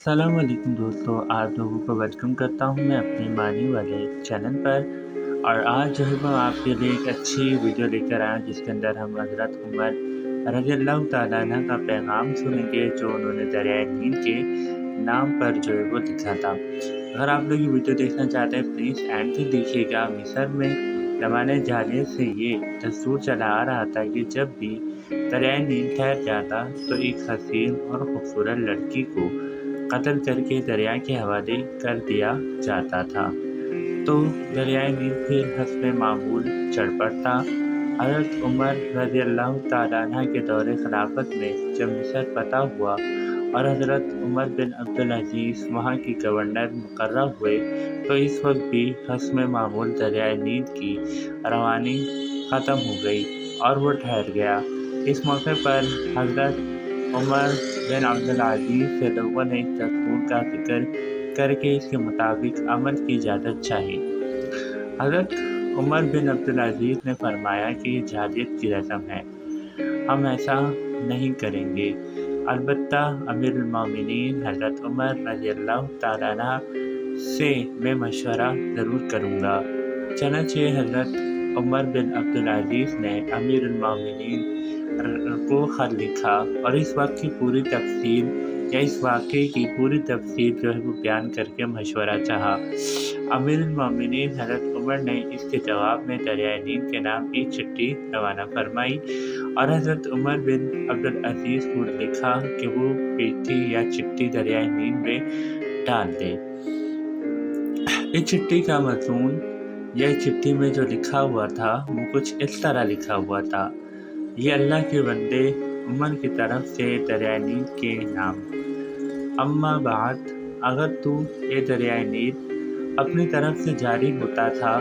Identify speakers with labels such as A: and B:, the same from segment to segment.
A: السلام علیکم دوستوں، آپ لوگوں کو ویلکم کرتا ہوں میں اپنے معنی والے چینل پر۔ اور آج جو ہے میں آپ کے لیے ایک اچھی ویڈیو لے کر آیا جس کے اندر ہم حضرت عمر رضی اللہ تعالیٰ عنہ کا پیغام سنیں گے جو انہوں نے دریائے نیل کے نام پر جو ہے وہ لکھا تھا۔ اگر آپ لوگ یہ ویڈیو دیکھنا چاہتے ہیں پلیز اینڈ تک دیکھیے گا۔ مصر میں زمانے جاہلیت سے یہ دستور چلا آ رہا تھا کہ جب بھی دریائے نیل ٹھہر جاتا تو ایک حسین اور خوبصورت لڑکی کو قتل کر کے دریا کے حوالے کر دیا جاتا تھا تو دریائے نیل پھر حسب معمول چڑھ پڑتا۔ حضرت عمر رضی اللہ تعالیٰ عنہ کے دور خلافت میں جب مصر فتح ہوا اور حضرت عمر بن عبدالعزیز وہاں کی گورنر مقرر ہوئے تو اس وقت بھی حسب معمول دریائے نیل کی روانی ختم ہو گئی اور وہ ٹھہر گیا۔ اس موقع پر حضرت عمر بن عبدالعزیز سے لوگوں نے اس دستور کا ذکر کر کے اس کے مطابق عمل کی اجازت چاہی۔ حضرت عمر بن عبدالعزیز نے فرمایا کہ یہ جاہلیت کی رسم ہے، ہم ایسا نہیں کریں گے، البتہ امیر المومنین حضرت عمر رضی اللہ تعالیٰ عنہ سے میں مشورہ ضرور کروں گا۔ چنانچہ حضرت عمر بن عبدالعزیز نے امیر المومنین کو خط لکھا اور اس واقعے کی پوری تفصیل جو ہے وہ بیان کر کے مشورہ چاہا۔ امیر المومنین حضرت عمر نے اس کے جواب میں دریائے نیل کے نام ایک چٹھی روانہ فرمائی اور حضرت عمر بن عبدالعزیز کو لکھا کہ وہ پیٹھی یا چٹھی دریائے نیل میں ڈال دے۔ اس چٹھی کا مضمون یا چٹھی میں جو لکھا ہوا تھا وہ کچھ اس طرح لکھا ہوا تھا: یہ اللہ کے بندے عمر کی طرف سے دریائے نیل کے نام۔ اما بعد، اگر تو یہ دریائے نیل اپنی طرف سے جاری ہوتا تھا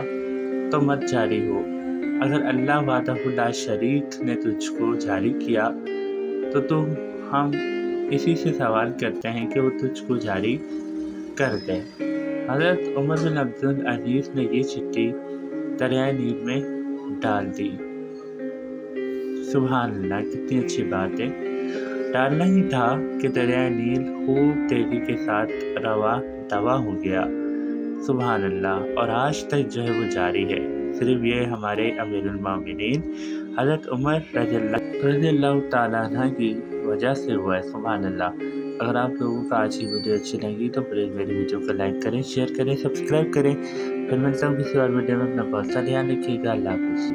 A: تو مت جاری ہو، اگر اللہ وحدہ لا شریک نے تجھ کو جاری کیا تو ہم اسی سے سوال کرتے ہیں کہ وہ تجھ کو جاری کر دے۔ حضرت عمر بن عبدالعزیز نے یہ چٹھی دریائے نیل میں ڈال دی۔ سبحان اللہ، کتنی اچھی بات ہے۔ ڈالنا ہی تھا کہ دریائے نیل خوب تیزی کے ساتھ روا دوا ہو گیا۔ سبحان اللہ، اور آج تک جو ہے وہ جاری ہے۔ صرف یہ ہمارے امیر المومنین حضرت عمر رضی اللہ تعالیٰ عنہ کی وجہ سے ہوا ہے۔ سبحان اللہ۔ اگر آپ لوگوں کو آج کی ویڈیو اچھی لگی تو پلیز میری ویڈیو کو لائک کریں، شیئر کریں، سبسکرائب کریں۔ پھر ملتا ہوں کسی اور ویڈیو میں، اپنا بہت سا دھیان رکھیے گا۔ اللہ حافظ۔